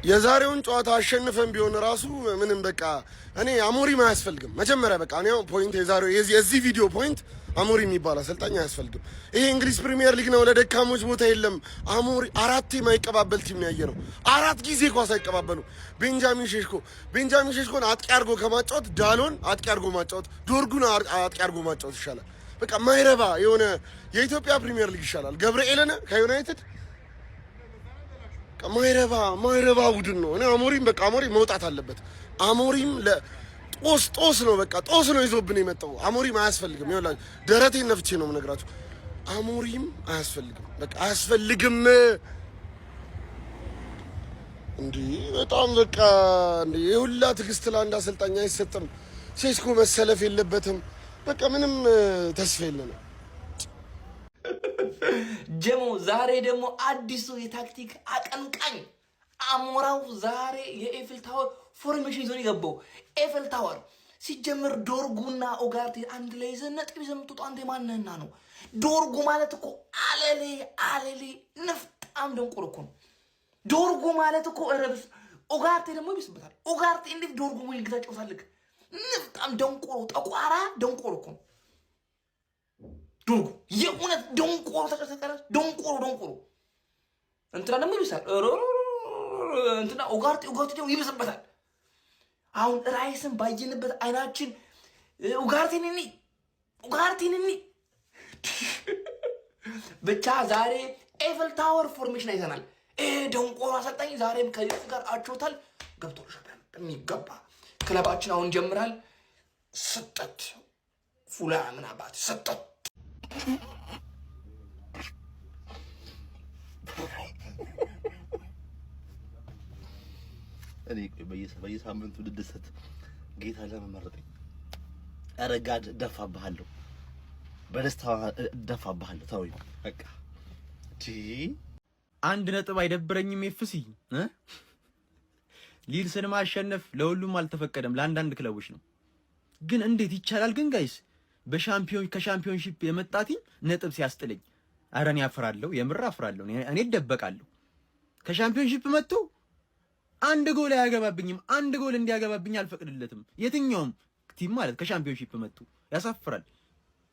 የዛሬውን ጨዋታ አሸንፈን ቢሆን ራሱ ምንም በቃ እኔ አሞሪም አያስፈልግም። መጀመሪያ በቃ እኔ ፖይንት የዛሬው የዚህ ቪዲዮ ፖይንት አሞሪም የሚባል አሰልጣኝ አያስፈልግም። ይሄ እንግሊዝ ፕሪሚየር ሊግ ነው፣ ለደካሞች ቦታ የለም። አሞሪ አራት የማይቀባበል ቲም ነው ያየነው። አራት ጊዜ ኳስ አይቀባበሉ። ቤንጃሚን ሼሽኮን አጥቂ አድርጎ ከማጫወት ዳሎን አጥቂ አድርጎ ማጫወት፣ ዶርጉን አጥቂ አድርጎ ማጫወት ይሻላል። በቃ ማይረባ የሆነ የኢትዮጵያ ፕሪሚየር ሊግ ይሻላል። ገብርኤልን ከዩናይትድ ማይረባ ቡድን ነው። እኔ አሞሪም በቃ አሞሪም መውጣት አለበት። አሞሪም ጦስ ነው፣ በቃ ጦስ ነው ይዞብን የመጣው። አሞሪም አያስፈልግም። ይኸውላችሁ ደረቴን ነፍቼ ነው የምነግራችሁ። አሞሪም አያስፈልግም፣ በቃ አያስፈልግም። እንዴ በጣም በቃ እንዴ የሁላ ትዕግስት ለአንድ አሰልጣኝ አይሰጥም። ሴስኮ መሰለፍ የለበትም። በቃ ምንም ተስፋ የለንም። ጀሞ ዛሬ ደግሞ አዲሱ የታክቲክ አቀንቃኝ አሞራው ዛሬ የኤፍል ታወር ፎርሜሽን ይዞ የገባው። ኤፍል ታወር ሲጀምር ዶርጉና ኦጋርቴ አንድ ላይ ይዘን ነጥብ ይዘን የምትወጣው አንተ ማንነና ነው? ዶርጉ ማለት እኮ አለሌ ንፍጣም ደንቆሮ እኮ ነው። ዶርጉ ማለት እኮ ረብስ። ኦጋርቴ ደግሞ ይብስበታል። ኦጋርቴ እንዴት ዶርጉ ወይ ግዛቸው ፈልግ ንፍጣም ደንቆሮ ጠቋራ ደንቆሮ እኮ ነው ዶርጉ። የእውነት ደንቆሮ ተቀሰቀረ ደንቆሮ እንትና ደግሞ ይብሳል። እንትና ኦጋርቴ ደግሞ ይብስበታል። አሁን ራይስን ባየንበት አይናችን ኦጋርቴን ብቻ ዛሬ ኤፍል ታወር ፎርሜሽን አይተናል። ደንቆሮ አሰልጣኝ ዛሬም ከሊድስ ጋር አቾታል። ገብቶልሻል በሚገባ። ክለባችን አሁን ጀምራል። ስጠት ፉላ ምን አባት ስጠት እኔ በየሳምንቱ ልደሰት ጌታ ለመመረጠኝ አረጋድ ደፋብሃለሁ፣ በደስታ ደፋብሃለሁ። ታውይ በቃ አንድ ነጥብ አይደብረኝም። ኤፍሲ ሊድስን ማሸነፍ ለሁሉም አልተፈቀደም፣ ለአንዳንድ ክለቦች ነው። ግን እንዴት ይቻላል ግን ጋይስ? ከሻምፒዮንሺፕ የመጣ ቲም ነጥብ ሲያስጥለኝ፣ ኧረ እኔ አፍራለሁ፣ የምር አፍራለሁ። እኔ እደበቃለሁ። ከሻምፒዮንሺፕ መጥቶ አንድ ጎል አያገባብኝም። አንድ ጎል እንዲያገባብኝ አልፈቅድለትም። የትኛውም ቲም ማለት ከሻምፒዮንሺፕ መጥቶ ያሳፍራል።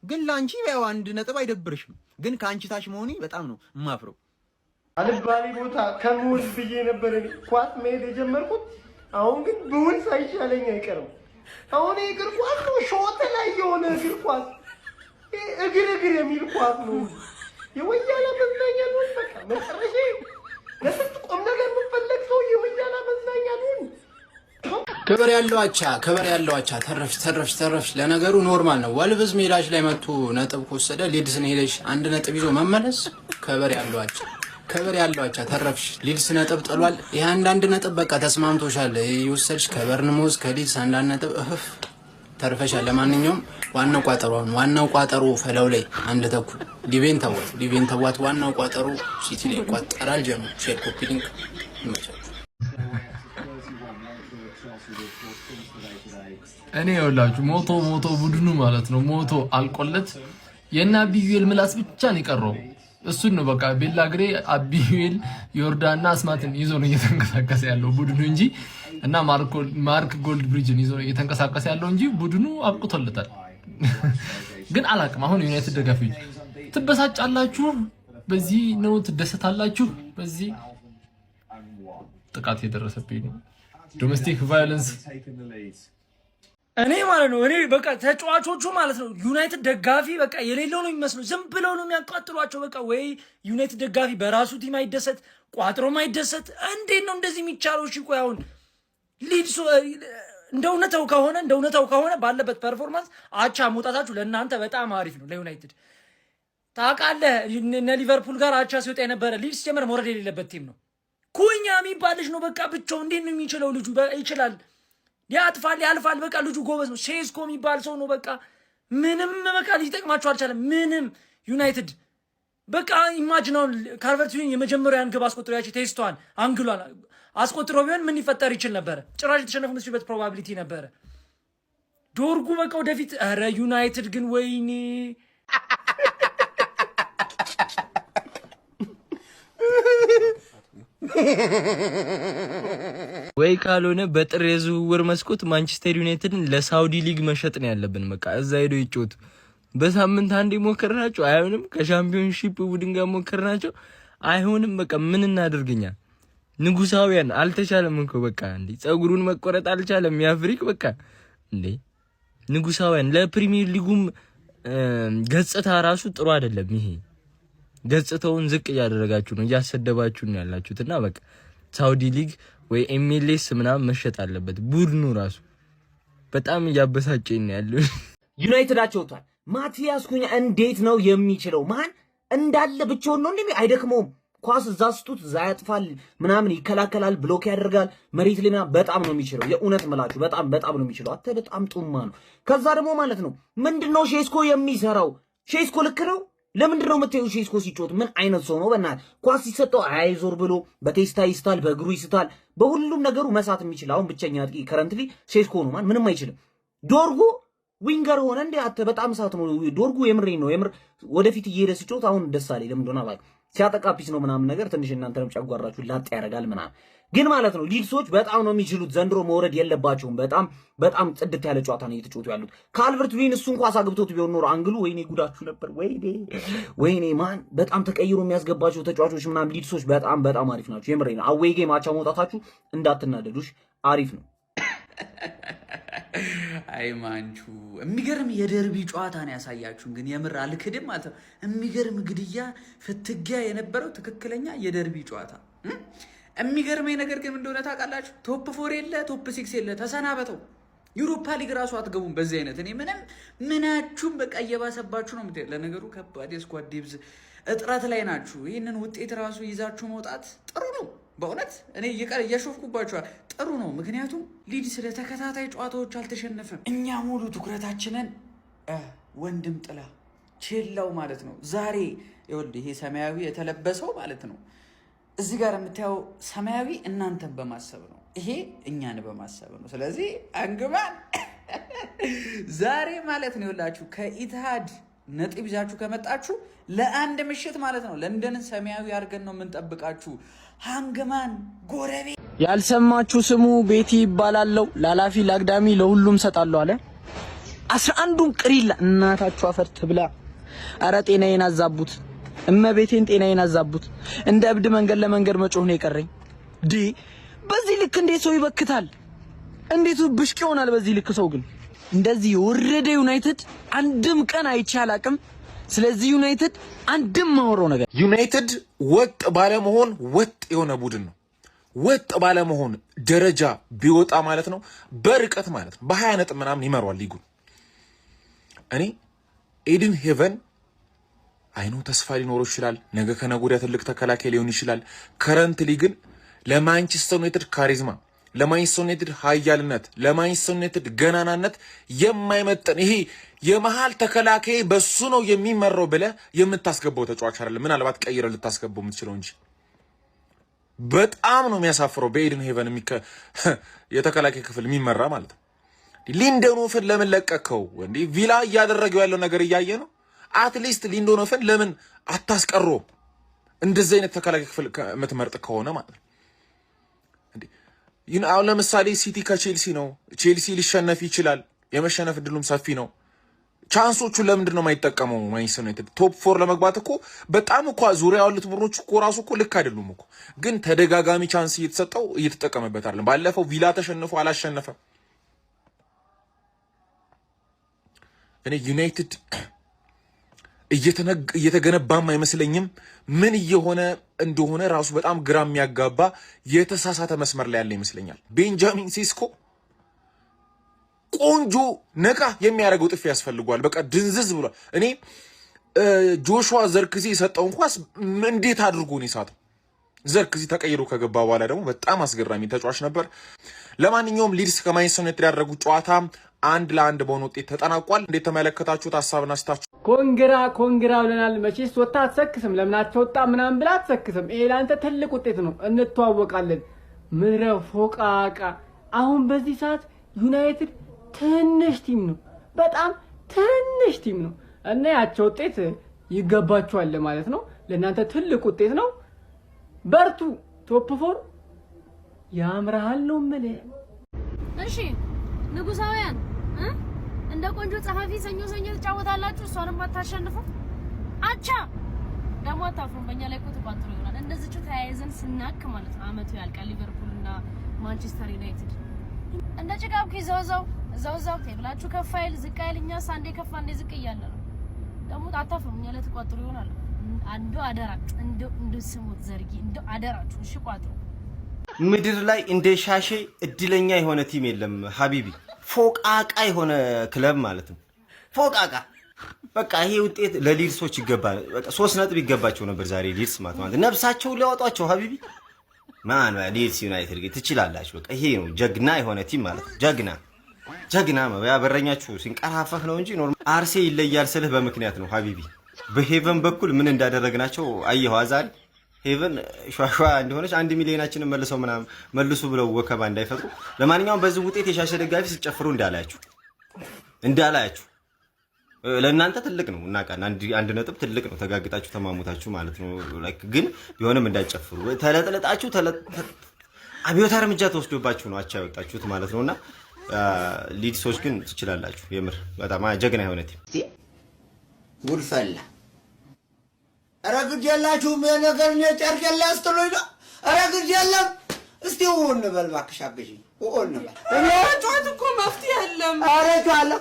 ግን ላንቺ ያው አንድ ነጥብ አይደብርሽም። ግን ከአንቺ ታች መሆኔ በጣም ነው የማፍረው። አልባሌ ቦታ ከመውል ብዬ ነበር ኳስ መሄድ የጀመርኩት። አሁን ግን ብውል ሳይሻለኝ አይቀርም። አሁን እግር ኳስ ነው፣ ሾት ላይ የሆነ እግር ኳስ፣ እግር የሚል ኳስ ነው። የወያላ መዝናኛ ነው። በቃ መጨረሻ ለስንት ቁም ነገር የምፈለግ ሰው የወያላ መዝናኛ ነው። ክብር ያለው አቻ ተረፍሽ። ለነገሩ ኖርማል ነው። ወልቭዝ ሜዳሽ ላይ መጥቶ ነጥብ ከወሰደ ሊድስን ሄደሽ አንድ ነጥብ ይዞ መመለስ ክብር ያለው አቻ ተረፍሽ። ሊድስ ነጥብ ጥሏል። ይሄ አንድ ነጥብ በቃ ተስማምቶሻል። ይወሰድሽ ከበርንሞዝ ከሊድስ አንድ ነጥብ ተርፈሻል። ለማንኛውም ዋናው ቋጠሮ ፈለው ላይ አንድ ተኩል ሊቬን ተዋት። ዋናው ቋጠሮ ሲቲ ላይ ቋጠራል። ጀምሮ ሼር ኮፒ ሊንክ ይመቻል። እኔ ይኸውላችሁ ሞቶ ቡድኑ ማለት ነው ሞቶ አልቆለት የና አቢዩኤል ምላስ ብቻ ነው የቀረው። እሱን ነው በቃ ቤላግሬ አቢዩኤል ዮርዳንና አስማትን ይዞ ነው እየተንቀሳቀሰ ያለው ቡድኑ እንጂ እና ማርክ ጎልድ ብሪጅን ይዞ እየተንቀሳቀሰ ያለው እንጂ ቡድኑ አብቅቶለታል። ግን አላቅም። አሁን ዩናይትድ ደጋፊዎች ትበሳጫላችሁ፣ በዚህ ነው ትደሰታላችሁ። በዚህ ጥቃት የደረሰብኝ ነው ዶሜስቲክ ቫዮለንስ። እኔ ማለት ነው በቃ ተጫዋቾቹ ማለት ነው ዩናይትድ ደጋፊ በቃ የሌለው ነው የሚመስለው። ዝም ብለው ነው የሚያቃጥሏቸው። በቃ ወይ ዩናይትድ ደጋፊ በራሱ ቲም አይደሰት፣ ቋጥሮም አይደሰት። እንዴት ነው እንደዚህ የሚቻለው? እሺ ቆይ አሁን ሊድስ እንደውነታው ከሆነ ባለበት ፐርፎርማንስ አቻ መውጣታችሁ ለእናንተ በጣም አሪፍ ነው። ለዩናይትድ ታውቃለህ፣ እነ ሊቨርፑል ጋር አቻ ሲወጣ የነበረ ሊድስ ጀመር መውረድ የሌለበት ቲም ነው። ኩኛ የሚባል ልጅ ነው በቃ ብቻው እንዴት ነው የሚችለው? ልጁ ይችላል፣ ያልፋል። በቃ ልጁ ጎበዝ ነው። ሴስኮ የሚባል ሰው ነው በቃ ምንም በቃ ሊጠቅማቸው አልቻለም። ምንም ዩናይትድ በቃ ኢማጂናውን ካልቨርት-ሉዊን የመጀመሪያን ግብ አስቆጥሮ ያቺ ቴስቷን አንግሏን አስቆጥሮ ቢሆን ምን ሊፈጠር ይችል ነበረ? ጭራሽ የተሸነፉ መስበት ፕሮባቢሊቲ ነበረ። ዶርጉ በቃ ወደፊት። ኧረ ዩናይትድ ግን ወይኔ ወይ ካልሆነ በጥር የዝውውር መስኮት ማንቸስተር ዩናይትድን ለሳውዲ ሊግ መሸጥ ነው ያለብን። በቃ እዛ ሄዶ ይጮቱ። በሳምንት አንዴ ሞከርናቸው አይሆንም። ከሻምፒዮንሺፕ ቡድን ጋር ሞከርናቸው አይሆንም። በቃ ምን እናደርግኛ? ንጉሳውያን አልተቻለም እኮ በቃ እንዴ ጸጉሩን መቆረጥ አልቻለም ያፍሪክ በቃ እንዴ ንጉሳውያን። ለፕሪሚየር ሊጉም ገጽታ ራሱ ጥሩ አይደለም። ይሄ ገጽታውን ዝቅ ያደረጋችሁ ነው፣ እያሰደባችሁ ነው ያላችሁትና በቃ ሳውዲ ሊግ ወይ ኤምኤልኤስ ምናምን መሸጥ አለበት። ቡድኑ ራሱ በጣም እያበሳጨኝ ነው ያለው። ዩናይትድ አቸውቷል። ማቲያስ ኩኛ እንዴት ነው የሚችለው? ማን እንዳለ ብቻውን ነው እንዴ? አይደክመውም። ኳስ እዛ ስጡት እዛ ያጥፋል ምናምን ይከላከላል፣ ብሎክ ያደርጋል፣ መሬት ላይ በጣም ነው የሚችለው። የእውነት ምላችሁ በጣም ነው የሚችለው። አተ በጣም ጡማ ነው። ከዛ ደግሞ ማለት ነው ምንድነው ሼስኮ የሚሰራው? ሼስኮ ልክ ነው። ለምንድን ነው የምትይው? ሼስኮ ሲጮት ምን አይነት ሰው ነው? በእናትህ ኳስ ሲሰጠው አይዞር ብሎ በቴስታ ይስታል፣ በእግሩ ይስታል፣ በሁሉም ነገሩ መሳት የሚችል አሁን ብቸኛ አጥቂ ከረንትሊ ሼስኮ ነው። ማን ምንም አይችልም። ዶርጉ ዊንገር ሆነ እንዴ? አተ በጣም ሳት ነው ዶርጉ። የምሬን ነው የምር። ወደፊት እየሄደ ሲጮት አሁን ደስ አለኝ። ለምን እንደሆነ አባይ ሲያጠቃ ፒስ ነው ምናምን ነገር ትንሽ እናንተንም ጨጓራችሁ ላጥ ያደርጋል ምናምን። ግን ማለት ነው ሊድሶች በጣም ነው የሚችሉት። ዘንድሮ መውረድ የለባቸውም። በጣም ጽድት ያለ ጨዋታ ነው እየተጫወቱ ያሉት። ካልቨርት ሉዊን እሱን ኳስ አግብቶት ቢሆን ኖሮ አንግሉ ወይኔ ጉዳችሁ ነበር። ወይኔ ማን በጣም ተቀይሮ የሚያስገባቸው ተጫዋቾች ምናምን ሊድሶች በጣም አሪፍ ናቸው። የምሬ ነው። አዌይ ጌም አቻ መውጣታችሁ እንዳትናደዱሽ፣ አሪፍ ነው። አይ ማንቹ የሚገርም የደርቢ ጨዋታ ነው ያሳያችሁን። ግን የምር አልክድም ማለት ነው። የሚገርም ግድያ ፍትጊያ የነበረው ትክክለኛ የደርቢ ጨዋታ። የሚገርመኝ ነገር ግን እንደሆነ ታውቃላችሁ፣ ቶፕ 4 የለ ቶፕ 6 የለ፣ ተሰናበተው። ዩሮፓ ሊግ ራሱ አትገቡም በዚህ አይነት። እኔ ምናችሁም በቃ እየባሰባችሁ ነው። ለነገሩ ከባድ የስኳድ ዴብዝ እጥረት ላይ ናችሁ። ይህንን ውጤት ራሱ ይዛችሁ መውጣት ጥሩ ነው። በእውነት እኔ እየሾፍኩባችኋል። ጥሩ ነው። ምክንያቱም ሊድ ስለ ተከታታይ ጨዋታዎች አልተሸነፈም። እኛ ሙሉ ትኩረታችንን ወንድም ጥላ ቼላው ማለት ነው። ዛሬ ይኸውልህ ይሄ ሰማያዊ የተለበሰው ማለት ነው። እዚህ ጋር የምታየው ሰማያዊ እናንተን በማሰብ ነው። ይሄ እኛን በማሰብ ነው። ስለዚህ አንግማን ዛሬ ማለት ነው ይኸውላችሁ ከኢትሃድ ነጥብ ይዛችሁ ከመጣችሁ ለአንድ ምሽት ማለት ነው ለንደንን ሰማያዊ አድርገን ነው የምንጠብቃችሁ። ሃንግማን ጎረቤ ያልሰማችሁ ስሙ፣ ቤቲ ይባላለው። ላላፊ ላግዳሚ ለሁሉም ሰጣለሁ አለ። 11ዱም ቅሪላ እናታችሁ አፈር ትብላ። አረ ጤናዬን አዛቡት፣ እመቤቴን ጤናዬን አዛቡት። እንደ እብድ መንገድ ለመንገድ መጮህ ነው የቀረኝ። በዚህ ልክ እንዴት ሰው ይበክታል? እንዴት ብሽቅ ይሆናል? በዚህ ልክ ሰው ግን እንደዚህ ወረደ ዩናይትድ አንድም ቀን አይቻል አቅም። ስለዚህ ዩናይትድ አንድም ማወራው ነገር ዩናይትድ ወጥ ባለመሆን ወጥ የሆነ ቡድን ነው። ወጥ ባለመሆን ደረጃ ቢወጣ ማለት ነው በርቀት ማለት ነው በ20 ነጥብ ምናምን ይመራዋል ሊጉን። እኔ ኤድን ሄቨን አይኑ ተስፋ ሊኖረው ይችላል። ነገ ከነገ ወዲያ ትልቅ ተከላካይ ሊሆን ይችላል። ከረንትሊ ግን ለማንቸስተር ዩናይትድ ካሪዝማ፣ ለማንቸስተር ዩናይትድ ኃያልነት፣ ለማንቸስተር ዩናይትድ ገናናነት የማይመጥን ይሄ የመሃል ተከላካይ በሱ ነው የሚመራው ብለህ የምታስገባው ተጫዋች አይደለም። ምናልባት ቀይረህ ልታስገባው የምትችለው እንጂ በጣም ነው የሚያሳፍረው። በኤድን ሄቨን የተከላካይ ክፍል የሚመራ ማለት ነው። ሊንደኖፍን ለምን ለቀቀው? እንዴ ቪላ እያደረገው ያለው ነገር እያየ ነው። አትሊስት ሊንደኖፍን ለምን አታስቀሮ? እንደዚህ አይነት ተከላካይ ክፍል የምትመርጥ ከሆነ ማለት ነው። እንዴ አሁን ለምሳሌ ሲቲ ከቼልሲ ነው። ቼልሲ ሊሸነፍ ይችላል። የመሸነፍ እድሉም ሰፊ ነው። ቻንሶቹ ለምንድን ነው የማይጠቀመው? ማንቸስተር ዩናይትድ ቶፕ 4 ለመግባት እኮ በጣም እኮ ዙሪያ ያሉት ቡድኖች እኮ ራሱ እኮ ልክ አይደሉም እኮ። ግን ተደጋጋሚ ቻንስ እየተሰጠው እየተጠቀመበት አይደለም። ባለፈው ቪላ ተሸንፎ አላሸነፈም። እኔ ዩናይትድ እየተገነባም አይመስለኝም። ምን እየሆነ እንደሆነ ራሱ በጣም ግራ የሚያጋባ የተሳሳተ መስመር ላይ ያለ ይመስለኛል። ቤንጃሚን ሴስኮ ቆንጆ ነቃ የሚያደርገው ጥፊ ያስፈልጓል። በቃ ድንዝዝ ብሏል። እኔ ጆሹዋ ዘርክዚ የሰጠውን ኳስ እንዴት አድርጎ ነው የሳተው? ዘርክዚ ተቀይሮ ከገባ በኋላ ደግሞ በጣም አስገራሚ ተጫዋች ነበር። ለማንኛውም ሊድስ ከማንቸስተር ዩናይትድ ያደረጉት ጨዋታ 1-1 በሆነ ውጤት ተጠናቋል። እንዴት ተመለከታችሁት? ሀሳብና አስተያየታችሁ ኮንግራ ብለናል። መቼስ ወጣ አትሰክስም። ለምናቸው ወጣ ምናምን ብላ አትሰክስም። ይሄ ለአንተ ትልቅ ውጤት ነው። እንተዋወቃለን። ምድረ ፎቃቃ። አሁን በዚህ ሰዓት ዩናይትድ ትንሽ ቲም ነው፣ በጣም ትንሽ ቲም ነው እና ያቸው ውጤት ይገባቸዋል ማለት ነው። ለእናንተ ትልቅ ውጤት ነው። በርቱ። ቶፕ 4 ያምራል ነው የምልህ። እሺ ንጉሳውያን እንደ ቆንጆ ጸሐፊ ሰኞ ተጫወታላችሁ፣ እሷንም አታሸንፉ። አቻ ደግሞ አታፍሩም። በእኛ ላይ እኮ ተቋጥሮ ይሆናል። እንደዚህቹ ተያይዘን ስናክ ማለት ነው አመቱ ያልቃል። ሊቨርፑልና ማንቸስተር ዩናይትድ እንደ ጭቃብ እዛው ቴብላችሁ ከፍ አይል ዝቅ አይል። እኛስ አንዴ ከፍ አንዴ ዝቅ እያለ ነው። ደግሞ አታፍሩም። እኛ ላይ ተቋጥሮ ይሆናል። አንዱ አደራችሁ እንደ ስሙት ዘርጊ እንደ አደራችሁ። እሺ ቋጥሮ ምድር ላይ እንደ ሻሼ እድለኛ የሆነ ቲም የለም ሀቢቢ። ፎቃቃ የሆነ ክለብ ማለት ነው። ፎቃቃ በቃ ይሄ ውጤት ለሊድሶች ይገባል። በቃ 3 ነጥብ ይገባቸው ነበር ዛሬ ሊድስ ማለት ነፍሳቸው ሊያወጧቸው ሀቢቢ። ማን ሊድስ ዩናይትድ ግን ትችላላችሁ። በቃ ይሄ ነው ጀግና የሆነ ቲም ማለት ነው። ጀግና ያ በረኛችሁ ሲንቀራፈፍ ነው እንጂ ኖርማል። አርሴ ይለያል ስልህ በምክንያት ነው ሀቢቢ። በሄቨን በኩል ምን እንዳደረግናቸው አየኸው ዛሬ። ሄቨን ሿሿ እንደሆነች 1 ሚሊዮናችንን መልሱ ብለው ወከባ እንዳይፈጥሩ። ለማንኛውም በዚህ ውጤት የሻሸ ደጋፊ ሲጨፍሩ እንዳላያችሁ ለእናንተ ትልቅ ነው እናቃና 1 ነጥብ ትልቅ ነው። ተጋግጣችሁ ተማሙታችሁ ማለት ነው። ላይክ ግን ቢሆንም እንዳይጨፍሩ ተለጥለጣችሁ አብዮታ እርምጃ ተወስዶባችሁ ነው አቻ ያወጣችሁት ማለት ነውና ሊድሶች ግን ትችላላችሁ። የምር በጣም ጀግና የሆነ ቲም ጉድፈላ አረግድ ያላችሁም የነገር ነው ጨርቅ ያላስተሎይ ነው። አረግድ ያለም እስቲ ወን በል ባክሽ አግዢኝ ወን በል ጫት እኮ መፍትሄ የለም። አረጋለሁ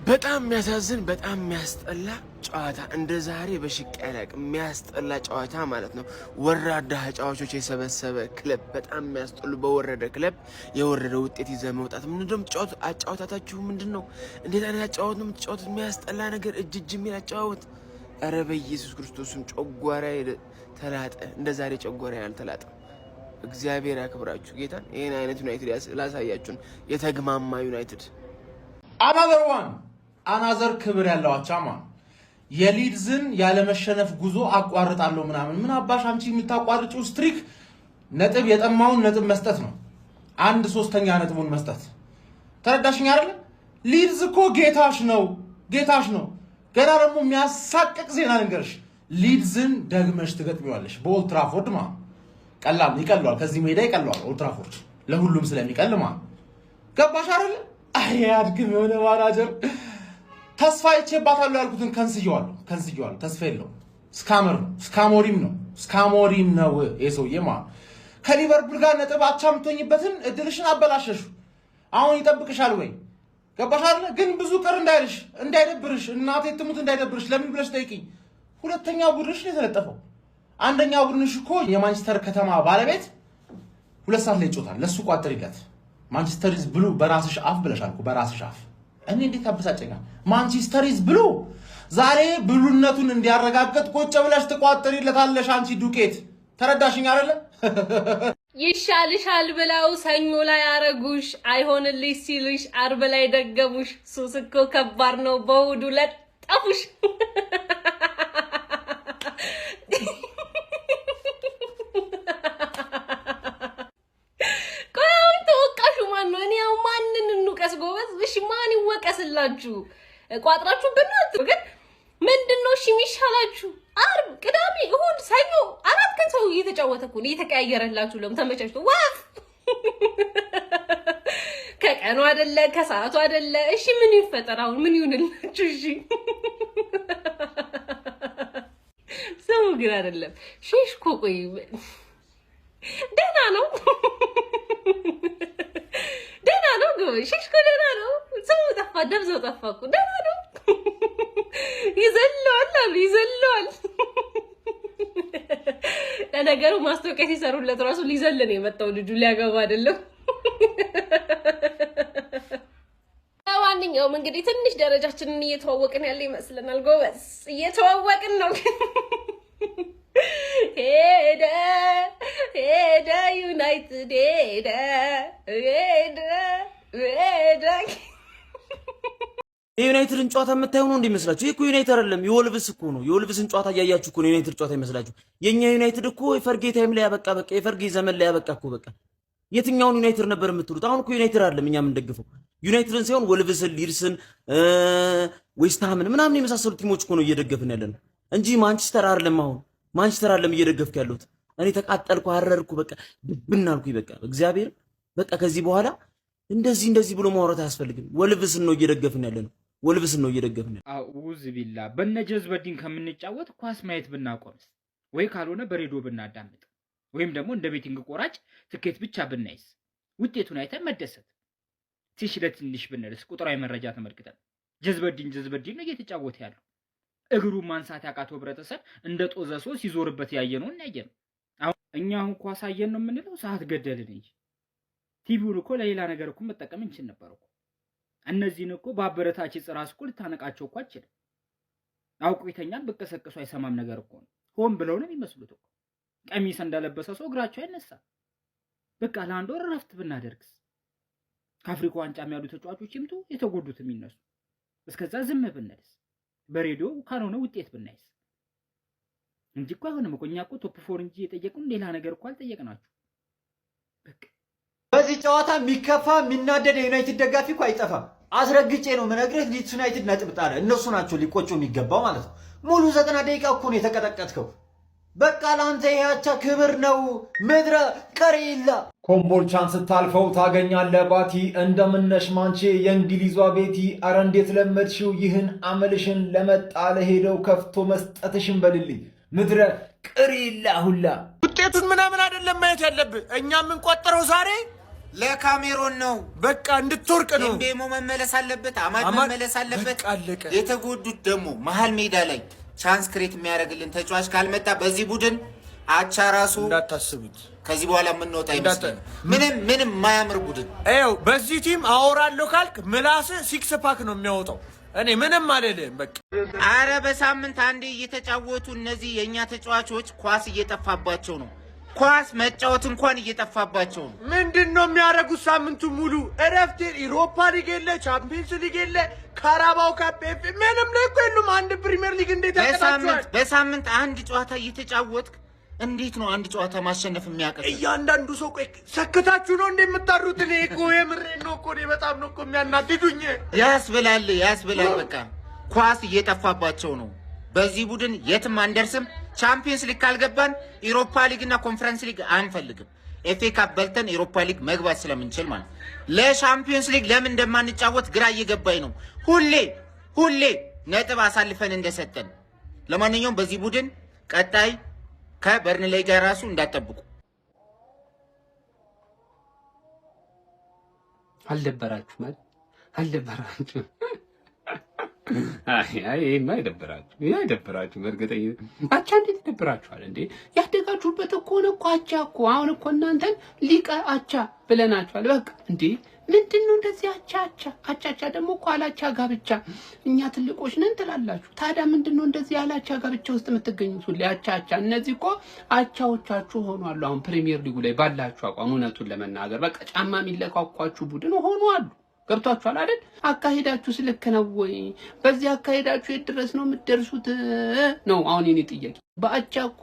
በጣም የሚያሳዝን በጣም የሚያስጠላ ጨዋታ እንደ ዛሬ በሽቅ ያለቅ የሚያስጠላ ጨዋታ ማለት ነው። ወራዳ ተጫዋቾች የሰበሰበ ክለብ በጣም የሚያስጠሉ በወረደ ክለብ የወረደ ውጤት ይዘህ መውጣት ምንድነው የምትጫወቱት? አጫዋታችሁ ምንድነው? እንዴት አይነት አጫዋት ነው የምትጫወቱት? የሚያስጠላ ነገር እጅ የሚል አጫዋት። ኧረ በኢየሱስ ክርስቶስም ጨጓራ ተላጠ። እንደ ዛሬ ጨጓራ ያልተላጠ እግዚአብሔር ያክብራችሁ ጌታን። ይሄን አይነት ዩናይትድ ላሳያችሁን የተግማማ ዩናይትድ አናዘር ክብር ያለው አቻማ የሊድዝን ያለመሸነፍ ጉዞ አቋርጣለሁ ምናምን ምን አባሽ አንቺ የምታቋርጪው ስትሪክ ነጥብ የጠማውን ነጥብ መስጠት ነው። 1/3 ነጥቡን መስጠት ተረዳሽኝ አይደል? ሊድዝ እኮ ጌታሽ ነው። ገና ደግሞ የሚያሳቅቅ ዜና ልንገርሽ። ሊድዝን ደግመሽ ትገጥሚዋለሽ በኦልድ ትራፎርድ ማለት ቀላል ይቀለዋል። ከዚህ ሜዳ ይቀለዋል ኦልድ ትራፎርድ ለሁሉም ስለሚቀል ማለት ገባሽ አይደል? አያድግም የሆነ ማናጀር ተስፋ ይቼባታለሁ ያልኩትን ከንስየዋለሁ። ተስፋ የለውም። ስካሞሪም ነው የሰውዬ ማለት ከሊቨርፑል ጋር ነጥብ አቻ የምትሆኝበትን እድልሽን አበላሸሹ። አሁን ይጠብቅሻል ወይ ገባሽ አይደል? ግን ብዙ ቀር እንዳይደብርሽ እናቴ ትሙት እንዳይደብርሽ ለምን ብለሽ ጠይቂኝ። 2ኛ ቡድንሽ ነው የተለጠፈው። 1ኛ ቡድንሽ እኮ የማንቸስተር ከተማ ባለቤት 2 ሰዓት ላይ ይጮታል። ለሱ ቋጥሪለት። ማንቸስተር ኢዝ ብሉ በራስሽ አፍ ብለሻል እኮ በራስሽ አፍ። እኔ እንዴት አበሳጨኛል። ማንቸስተር ኢዝ ብሉ ዛሬ ብሉነቱን እንዲያረጋግጥ ቁጭ ብለሽ ትቋጥሪለታለሽ አንቺ ዱቄት። ተረዳሽኝ አይደለ? ይሻልሻል ብለው ሰኞ ላይ አረጉሽ፣ አይሆንልሽ ሲሉሽ አርብ ላይ ደገሙሽ። ሱስ እኮ ከባድ ነው በውዱ ለጠፉሽ። ማን ይወቀስላችሁ? ቋጥራችሁ በእናትህ ግን ምንድነው እሺ የሚሻላችሁ? አርብ፣ ቅዳሜ፣ እሁድ፣ ሰኞ 4 ቀን ሰው እየተጫወተ እኮ ነው እየተቀያየረላችሁ። ለም ተመቻችቶ ዋፍ ከቀኑ አይደለ ከሰዓቱ አይደለ። እሺ ምን ይፈጠር አሁን? ምን ይሁንላችሁ? እሺ ሰው ግን አይደለም ሼሽኮ ቆይ ደህና ነው ሼሽኮ ደህና ነው። ሰው ጠፋ ደብዘው ጠፋ እኮ ደህና ነው። ይዘለዋል። ለነገሩ ማስታወቂያ ሲሰሩለት ራሱ ሊዘል ነው የመጣው ልጁ ሊያገባ አይደለም። ለማንኛውም እንግዲህ ትንሽ ደረጃችንን እየተዋወቅን ያለ ይመስለናል። ጎበዝ እየተዋወቅን ነው። ሄደ ዩናይትድ ሄደ የዩናይትድን ጨዋታ የምታዩ ነው እንደሚመስላችሁ? ይሄ እኮ ዩናይትድ አይደለም የወልቭስ እኮ ነው። የወልቭስን ጨዋታ እያያችሁ እኮ ነው ዩናይትድ ጨዋታ ይመስላችሁ። የኛ ዩናይትድ እኮ የፈርጌ ታይም ላይ ያበቃ በቃ የፈርጌ ዘመን ላይ ያበቃ እኮ በቃ። የትኛውን ዩናይትድ ነበር የምትሉት? አሁን እኮ ዩናይትድ አይደለም እኛ የምንደግፈው ዩናይትድን ሳይሆን ወልቭስን፣ ሊድስን፣ ዌስትሃምን ምናምን የመሳሰሉ ቲሞች እኮ ነው እየደገፍን ያለነው እንጂ ማንቸስተር አይደለም። አሁን ማንቸስተር አይደለም እየደገፍክ ያለሁት እኔ ተቃጠልኩ፣ አረርኩ፣ በቃ ድብና አልኩኝ። በቃ እግዚአብሔር በቃ ከዚህ በኋላ እንደዚህ ብሎ ማውራት አያስፈልግም። ወልቭስን ነው እየደገፍን ያለ ነው። ወልቭስን ነው እየደገፍን ያለ። አውዝ ቢላ በነጀዝበዲን ከምንጫወት ኳስ ማየት ብናቆምስ ወይ ካልሆነ በሬዲዮ ብናዳምጥ ወይም ደግሞ እንደ ቤቲንግ ቆራጭ ትኬት ብቻ ብናይስ ውጤቱን አይተን መደሰት ትንሽ ለትንሽ ብንልስ ቁጥራዊ መረጃ ተመልክተን ጀዝበዲን ነው እየተጫወተ ያለው። እግሩን ማንሳት ያቃተው ህብረተሰብ እንደ ጦዘ ሰው ሲዞርበት ያየነውን ያየነው። አሁን እኛ አሁን ኳስ አየን ነው የምንለው ሰዓት ገደልን እንጂ ቲቪውን እኮ ለሌላ ነገር እኮ መጠቀም እንችል ነበር እኮ። እነዚህን እኮ በአበረታች ጽራስ እኮ ልታነቃቸው እኮ አችልም። አውቆ ይተኛል በቀሰቀሱ አይሰማም ነገር እኮ ነው። ሆን ብለው ነው የሚመስሉት እኮ። ቀሚስ እንደለበሰ ሰው እግራቸው አይነሳም። በቃ ለአንድ ወር ረፍት ብናደርግስ? ከአፍሪካ ዋንጫ የሚያሉ ተጫዋቾች ይምጡ፣ የተጎዱት የሚነሱ እስከዛ ዝም ብንልስ? በሬዲዮ ካልሆነ ውጤት ብናይስ? እንጂ እኮ አይሆንም እኮ። እኛ እኮ ቶፕ ፎር እንጂ የጠየቁን ሌላ ነገር እኮ አልጠየቅናችሁ። በቃ በዚህ ጨዋታ የሚከፋ የሚናደድ የዩናይትድ ደጋፊ እኮ አይጠፋም። አስረግጬ ነው የምነግርህ። ሊድስ ዩናይትድ ነጥብ ጣለ። እነሱ ናቸው ሊቆጩ የሚገባው ማለት ነው። ሙሉ 90 ደቂቃ እኮ ነው የተቀጠቀጥከው። በቃ ለአንተ ያቻ ክብር ነው። ምድረ ቀሪላ ኮምቦልቻን ስታልፈው ታገኛለህ ባቲ። እንደምነሽ ማንቼ የእንግሊዟ ቤቲ። አረ እንዴት ለመድሽው ይህን አመልሽን። ለመጣ ለሄደው ከፍቶ መስጠትሽን በልልኝ። ምድረ ቀሪላ ሁላ ውጤቱን ምናምን አይደለም ማየት ያለብህ። እኛ የምንቆጥረው ዛሬ ለካሜሮን ነው። በቃ እንድትወርቅ ነው። ኤምቤሞ መመለስ አለበት። አማድ መመለስ አለበት። የተጎዱት ደግሞ መሀል ሜዳ ላይ ቻንስ ክሬት የሚያደርግልን ተጫዋች ካልመጣ በዚህ ቡድን አቻ ራሱ እንዳታስቡት። ከዚህ በኋላ የምንወጣ ይመስላል። ምንም ማያምር ቡድን። ይኸው በዚህ ቲም አወራለሁ ካልክ ምላስ ሲክስ ፓክ ነው የሚያወጣው። እኔ ምንም አልልህም። በቃ አረ በሳምንት አንዴ እየተጫወቱ እነዚህ የእኛ ተጫዋቾች ኳስ እየጠፋባቸው ነው። ኳስ መጫወት እንኳን እየጠፋባቸው ነው። ምንድን ነው የሚያደርጉት? ሳምንቱ ሙሉ እረፍት። ኢሮፓ ሊግ የለ፣ ቻምፒየንስ ሊግ የለ፣ ካራባው ካፕ ምንም ላይ እኮ የሉም። አንድ ፕሪሚየር ሊግ እንዴት ያቀጣቸዋል? በሳምንት አንድ ጨዋታ እየተጫወትክ እንዴት ነው አንድ ጨዋታ ማሸነፍ የሚያቀጥ? እያንዳንዱ ሰው ቆይ ሰክታችሁ ነው እንደምታሩት? እኔ እኮ የምሬን ነው እኮ። እኔ በጣም ነው እኮ የሚያናድዱኝ። ያስብላል። በቃ ኳስ እየጠፋባቸው ነው። በዚህ ቡድን የትም አንደርስም። ቻምፒየንስ ሊግ ካልገባን ኢሮፓ ሊግ እና ኮንፈረንስ ሊግ አንፈልግም። ኤፍኤ ካፕ በልተን ኢሮፓ ሊግ መግባት ስለምንችል ማለት ለቻምፒየንስ ሊግ ለምን እንደማንጫወት ግራ እየገባኝ ነው። ሁሌ ነጥብ አሳልፈን እንደሰጠን። ለማንኛውም በዚህ ቡድን ቀጣይ ከበርንሌይ ጋር ራሱ እንዳትጠብቁ። አልደበራችሁ? ይሄማ አይደብራችሁ። በእርግጠኝነት አቻ እንዴት ይደብራችኋል እንዴ? ያደጋችሁበት እኮ ነው እኮ አቻ እኮ። አሁን እኮ እናንተን ሊቀ አቻ ብለናችኋል። በቃ እንዴ ምንድን ነው እንደዚህ አቻ ደግሞ እኮ አላቻ ጋብቻ። እኛ ትልቆች ነን ትላላችሁ። ታዲያ ምንድን ነው እንደዚህ ያላቻ ጋብቻ ውስጥ የምትገኙት? ሁሌ አቻ። እነዚህ እኮ አቻዎቻችሁ ሆኗሉ። አሁን ፕሪሚየር ሊጉ ላይ ባላችሁ አቋም እውነቱን ለመናገር በቃ ጫማ የሚለኳኳችሁ ቡድን ሆኗሉ። ገብቷችኋል አይደል? አካሄዳችሁ ስልክ ነው ወይ? በዚህ አካሄዳችሁ የት ድረስ ነው የምትደርሱት ነው አሁን የኔ ጥያቄ። በአቻ እኮ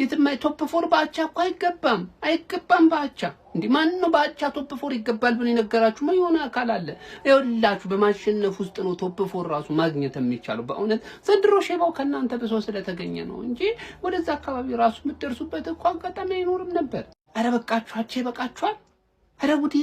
የትማይ ቶፕ ፎር በአቻ እኮ አይገባም በአቻ። እንዴ ማን ነው በአቻ ቶፕ ፎር ይገባል ብሎ የነገራችሁ? ምን የሆነ አካል አለ? ይኸውላችሁ በማሸነፍ ውስጥ ነው ቶፕ ፎር ራሱ ማግኘት የሚቻለው። በእውነት ዘንድሮ ሼባው ከእናንተ ብሶ ስለተገኘ ነው እንጂ ወደዛ አካባቢ ራሱ የምትደርሱበት እኮ አጋጣሚ አይኖርም ነበር። አረ በቃችሁ፣ አቻ ይበቃችኋል። አረ ጉዴ